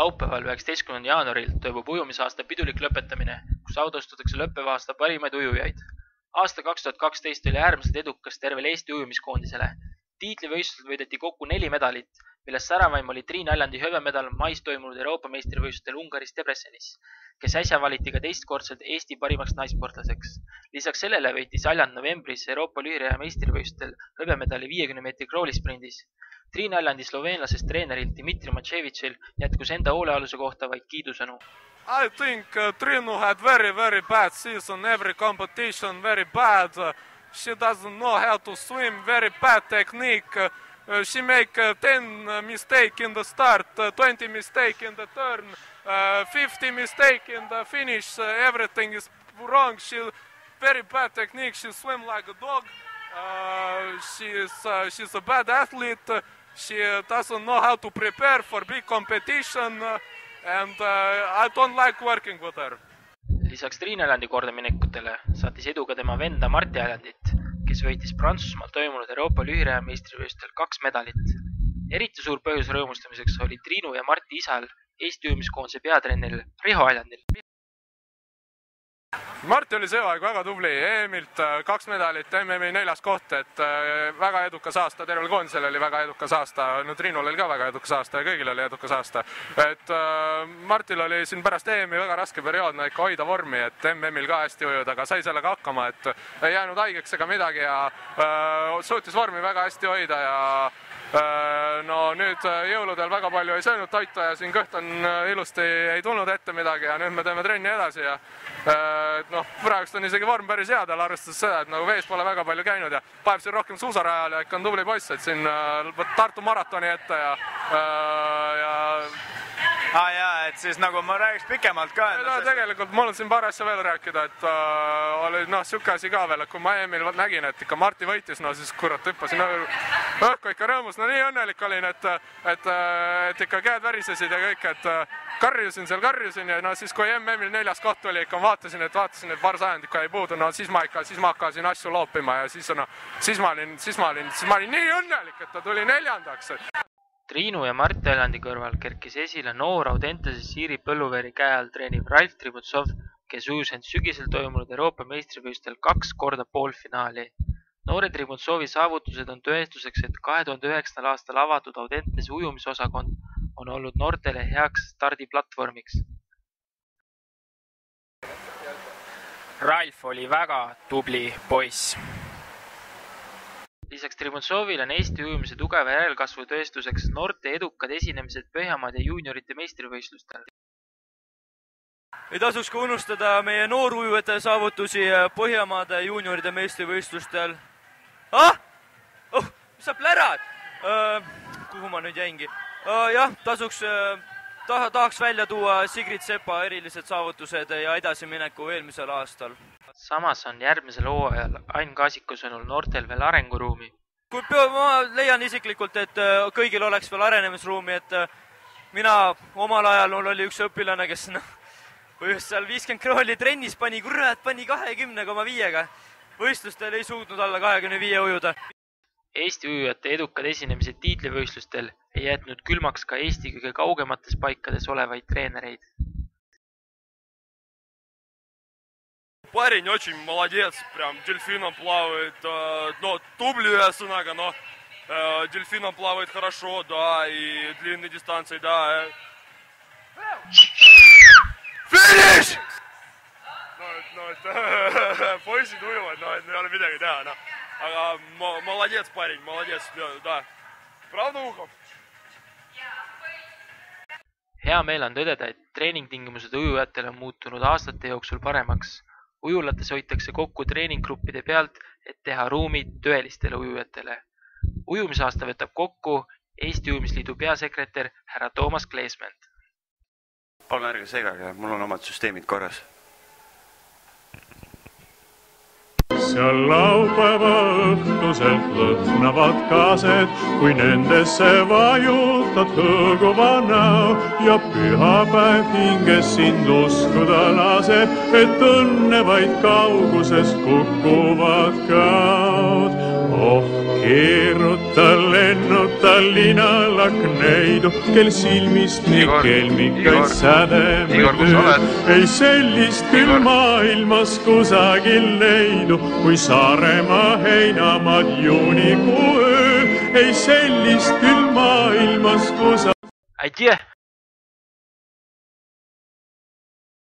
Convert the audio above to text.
Laupäeval 19. jaanuaril toimub ujumisaasta pidulik lõpetamine, kus autostatakse lõppeva aasta parimaid ujujaid. Aasta 2012 oli äärmiselt edukas tervel Eesti ujumiskoondisele. Tiitlivõistlused võideti kokku 4 medalit, millest säravaim oli Triin Aljandi hõbemedal mais toimunud Euroopa meistrivõistlustel Ungaris Debrecen'is, kes äsja valiti ka teistkordselt Eesti parimaks naisportlaseks. Lisaks sellele võitis Aljand novembris Euroopa lühiraja meistrivõistlustel hõbemedali 50 meetri kroolisprindis. Triin Aljandi sloveenlasest treenerilt Dmitri Matševitšil jätkus enda hoolealuse kohta vaid kiidusõnu. I think Trinu had very bad season, every competition very bad. She doesn't know how to swim, very bad technique. She make 10 mistake in the start, 20 mistake in the turn, 50 mistake in the finish. Everything is wrong. She very bad technique. She swim like a dog. She's a bad athlete. She doesn't know how to prepare for big competition. And I don't like working with her. Lisaks Triin Aljandi kordaminekutele saatis edu ka tema venda Marti Aljandit, kes võitis Prantsusmaal toimunud Euroopa lühiraja meistrivõistlustel 2 medalit. Eriti suur põhjus rõõmustamiseks oli Triinu ja Marti isal Eesti ujumiskoondise peatreeneril Riho Aljandil. Marti oli see aeg väga tubli, EM-ilt 2 medalit, MM-i 4. koht, et väga edukas aasta, tervel koondisel oli väga edukas aasta, no Triinul oli ka väga edukas aasta ja kõigil oli edukas aasta. Et Martil oli siin pärast EM-i väga raske periood ikka hoida vormi, et MM-il ka hästi ujuda, aga sai sellega hakkama, et ei jäänud haigeks ega midagi ja suutis vormi väga hästi hoida ja no nüüd jõuludel väga palju ei söönud toitu ja siin kõht on ilusti, ei tulnud ette midagi ja nüüd me teeme trenni edasi ja praegust on isegi vorm päris head, arvestades seda, et nagu vees pole väga palju käinud ja paneb siin rohkem suusarajal ja ikka on tubli poiss, et siin Tartu maratoni ette ja jaa, et siis nagu ma räägiks pikemalt ka. Tegelikult mul on siin paar asja veel rääkida, et oli siuke asi ka veel, et kui ma EM-il nägin, et ikka Marti võitis, siis kurat hüppasin õhku ikka rõõmus, nii õnnelik olin, et ikka käed värisesid ja kõik, et karjusin ja siis kui MM-il 4. koht oli, ikka vaatasin, et paar sajandikku ei puudu, siis ma hakkasin asju loopima ja siis ma olin nii õnnelik, et ta tuli 4. Triinu ja Marti Aljandi kõrval kerkis esile noor Audentese Siiri Põlluveeri käe all treeniv Ralf Tributsov, kes ujus end sügisel toimunud Euroopa meistrivõistlustel 2 korda poolfinaali. Noore Tributsovi saavutused on tõestuseks, et 2009. aastal avatud Audentese ujumisosakond on olnud noortele heaks stardiplatvormiks. Ralf oli väga tubli poiss. Lisaks Tributsovile on Eesti ujumise tugeva järelkasvu tõestuseks noorte edukad esinemised Põhjamaade juuniorite meistrivõistlustel. Ei tasuks ka unustada meie noorujujate saavutusi Põhjamaade juunioride meistrivõistlustel. Mis sa plärad? Kuhu ma nüüd jäingi? Jah, tahaks välja tuua Sigrid Sepa erilised saavutused ja edasimineku eelmisel aastal. Samas on järgmisel hooajal Ain Kaasiku sõnul noortel veel arenguruumi. Ma leian isiklikult, et kõigil oleks veel arenemisruumi, et mina omal ajal oli üks õpilane, kes just seal 50 krooli trennis pani 20,5-ga. Võistlustel ei suutnud alla 25 ujuda. Eesti ujujate edukad esinemised tiitlivõistlustel ei jätnud külmaks ka Eesti kõige kaugemates paikades olevaid treenereid. Парень очень молодец, прям дельфином плавает, тубли ühesõnaga, дельфином плавает хорошо, да, и длинные дистанции, да. Finish! Poisid ujuvad, ei ole midagi teha, aga молодец парень, молодец, да. Правда, Ухов? Hea meel on tõdeda, et treeningtingimused ujujatele on muutunud aastate jooksul paremaks. Ujulates hoitakse kokku treeninggruppide pealt, et teha ruumid tõelistele ujujatele. Ujumisaasta võtab kokku Eesti Ujumisliidu peasekretär härra Toomas Kleesment. Palun ärge segage, mul on omad süsteemid korras. Seal laupäeva õhtuselt lõhnavad kaased, kui nendesse vajutad hõõguva näo ja pühapäev hinges sind uskuda laseb, et õnne vaid kaugusest kukuvad käod. Oh, keeruta, lennuta linalakneidu, kel silmist nii kelmikaid sädemed ööd. Ei sellist küll maailmas kusagil leidu, kui Saaremaa heinamaad juunikuu öö. Ei sellist küll maailmas kusagil... Aitäh!